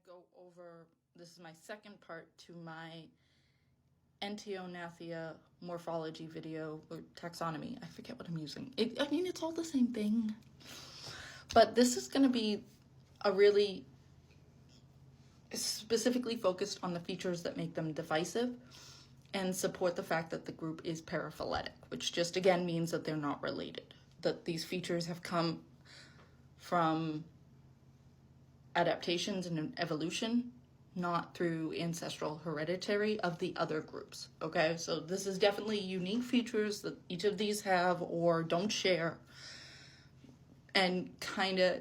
go over, this is my second part to my Entognatha morphology video, or taxonomy. I forget what I'm using. It's all the same thing. But this is going to be a really specifically focused on the features that make them divisive and support the fact that the group is paraphyletic, which just again means that they're not related, that these features have come from adaptations and evolution, not through ancestral hereditary of the other groups. Okay, so this is definitely unique features that each of these have or don't share, and kind of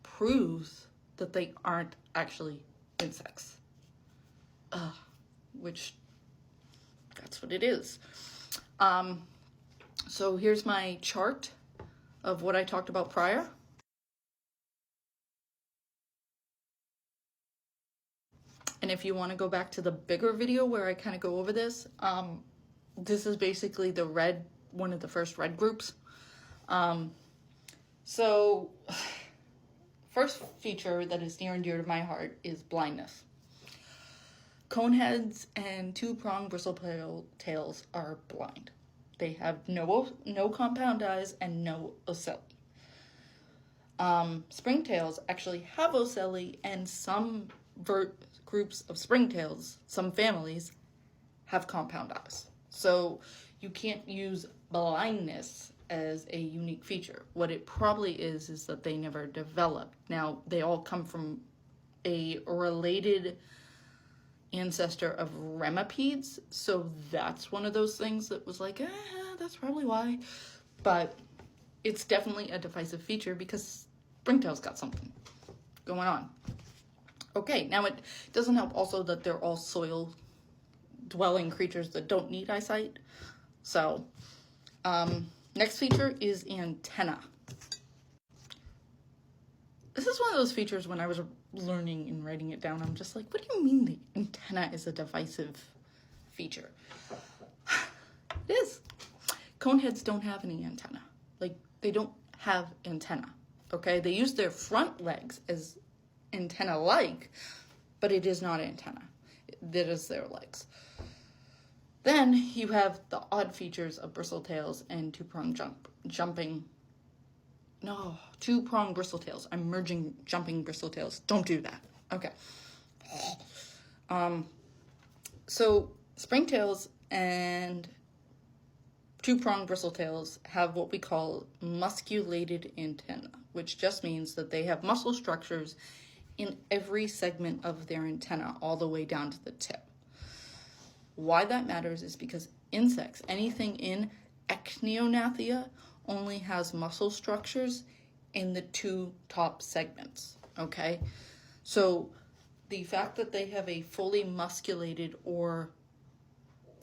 proves that they aren't actually insects, which that's what it is. So here's my chart of what I talked about prior. And if you want to go back to the bigger video where I kind of go over this, this is basically the red, one of the first red groups. So first feature that is near and dear to my heart is blindness. Coneheads and two-pronged bristle-tails are blind. They have no compound eyes and no ocelli. Springtails actually have ocelli, and some groups of springtails, some families, have compound eyes. So you can't use blindness as a unique feature. What it probably is that they never developed. Now, they all come from a related ancestor of remipedes, so that's one of those things that was like, that's probably why. But it's definitely a divisive feature because springtails got something going on. Okay, now it doesn't help also that they're all soil-dwelling creatures that don't need eyesight. So, next feature is antenna. This is one of those features when I was learning and writing it down, I'm just like, what do you mean the antenna is a divisive feature? It is. Coneheads don't have any antenna. Like, they don't have antenna, okay? They use their front legs as antenna-like, but it is not antenna. That is their legs. Then you have the odd features of bristletails and two-pronged two-pronged bristletails. I'm merging jumping bristletails. Don't do that. Okay. So springtails and two-pronged bristletails have what we call musculated antenna, which just means that they have muscle structures in every segment of their antenna all the way down to the tip. Why that matters is because insects, anything in Entognatha, only has muscle structures in the two top segments, okay? So the fact that they have a fully musculated or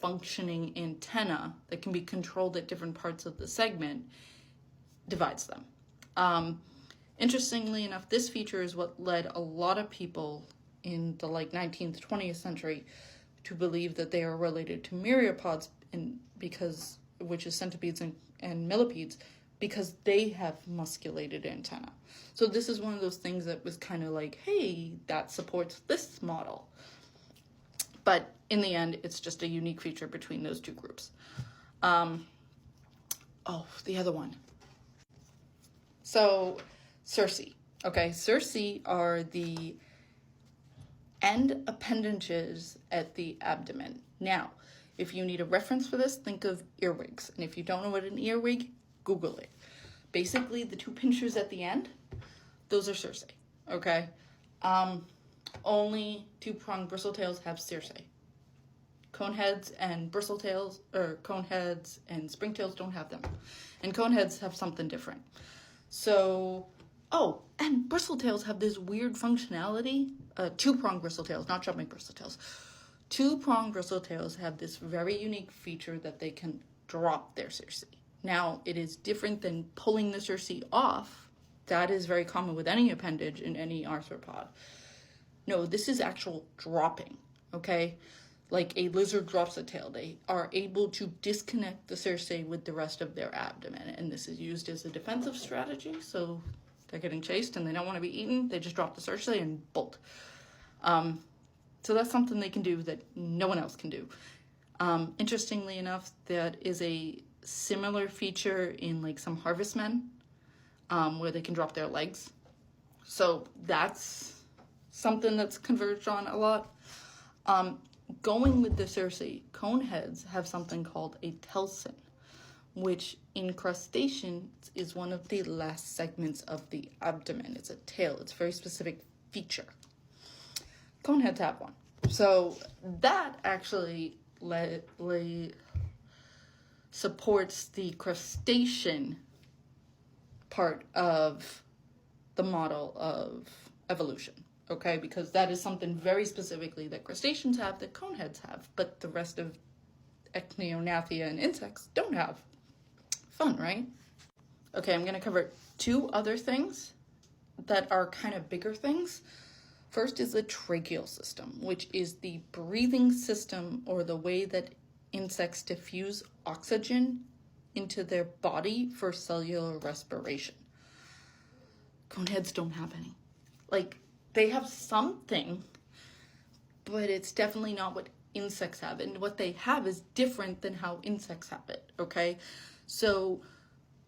functioning antenna that can be controlled at different parts of the segment divides them. Interestingly enough, this feature is what led a lot of people in the 19th, 20th century to believe that they are related to myriapods, which is centipedes and millipedes, because they have musculated antenna. So this is one of those things that was kind of like, hey, that supports this model. But in the end, it's just a unique feature between those two groups. The other one. So cerci. Okay, cerci are the end appendages at the abdomen. Now, if you need a reference for this, think of earwigs. And if you don't know what an earwig, Google it. Basically, the two pinchers at the end, those are cerci, okay? Only two-pronged bristletails have cerci. Coneheads and coneheads and springtails don't have them. And coneheads have something different. So, and bristletails have this weird functionality. Two-pronged bristletails, not jumping bristletails. Two-pronged bristletails have this very unique feature that they can drop their cerci. Now, it is different than pulling the cerci off. That is very common with any appendage in any arthropod. No, this is actual dropping, okay? Like a lizard drops a tail. They are able to disconnect the cerci with the rest of their abdomen, and this is used as a defensive strategy, so They're getting chased and they don't want to be eaten. They just drop the cerci and bolt. So that's something they can do that no one else can do. Interestingly enough, that is a similar feature in like some harvestmen, where they can drop their legs. So that's something that's converged on a lot. Going with the cerci, coneheads have something called a telson, which in crustaceans is one of the last segments of the abdomen. It's a tail. It's a very specific feature. Coneheads have one. So that actually supports the crustacean part of the model of evolution, okay? Because that is something very specifically that crustaceans have that coneheads have, but the rest of Entognatha and insects don't have. Fun, right? Okay, I'm going to cover two other things that are kind of bigger things. First is the tracheal system, which is the breathing system or the way that insects diffuse oxygen into their body for cellular respiration. Coneheads don't have any. Like, they have something, but it's definitely not what insects have. And what they have is different than how insects have it, okay? So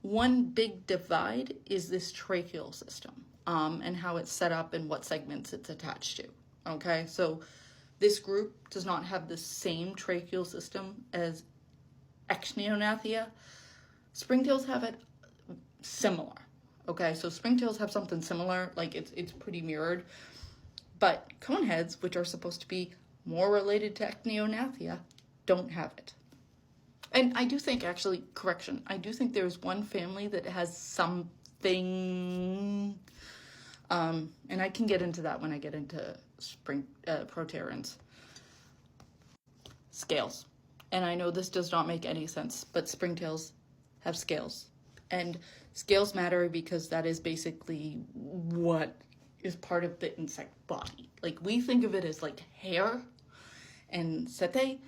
one big divide is this tracheal system, and how it's set up and what segments it's attached to, okay? So this group does not have the same tracheal system as Entognatha. Springtails have it similar, okay? So springtails have something similar, like it's pretty mirrored, but coneheads, which are supposed to be more related to Entognatha, don't have it. And I do think, actually, correction, I do think there's one family that has something, and I can get into that when I get into proterans. Scales. And I know this does not make any sense, but springtails have scales. And scales matter because that is basically what is part of the insect body. Like, we think of it as like hair and setae,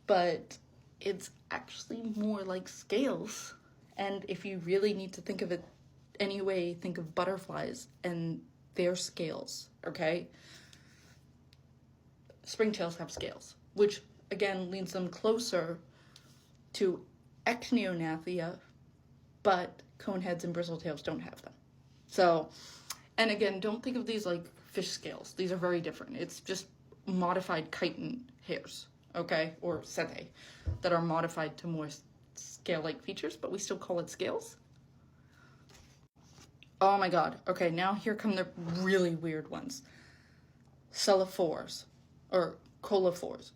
but it's actually more like scales. And if you really need to think of it anyway, think of butterflies and their scales, okay? Springtails have scales, which again leads them closer to Entognatha, but coneheads and bristletails don't have them. So, and again, don't think of these like fish scales. These are very different. It's just modified chitin hairs, okay, or setae, that are modified to more scale-like features, but we still call it scales. Oh my god. Okay, now here come the really weird ones. Colophores, or colophores,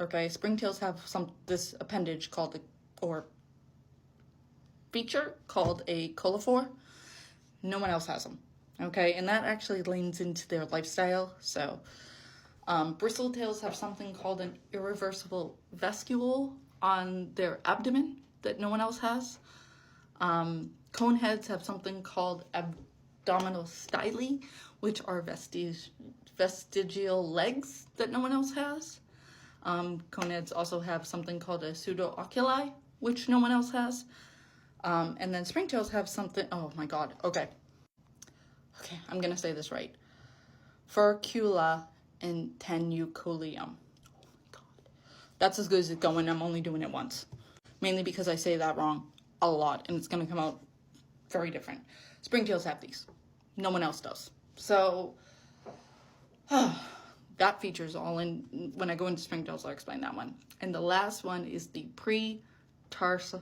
okay? Springtails have this appendage called or feature called a colophore. No one else has them, okay? And that actually leans into their lifestyle, so bristletails have something called an irreversible vesicule on their abdomen that no one else has. Coneheads have something called abdominal styli, which are vestigial legs that no one else has. Coneheads also have something called a pseudooculi, which no one else has. And then springtails have something, oh my god, okay, I'm gonna say this right. Furcula and tenuculium. Oh my god. That's as good as it's going. I'm only doing it once. Mainly because I say that wrong a lot and it's going to come out very different. Springtails have these. No one else does. So, that feature's all in. When I go into springtails, I'll explain that one. And the last one is the pre-tarsus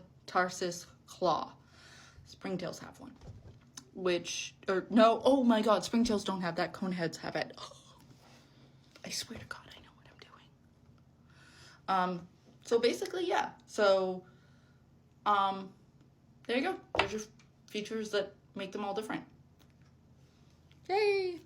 claw. Springtails have one. Oh my god, springtails don't have that. Coneheads have it. I swear to God, I know what I'm doing. So basically, yeah. So, there you go. There's your features that make them all different. Yay!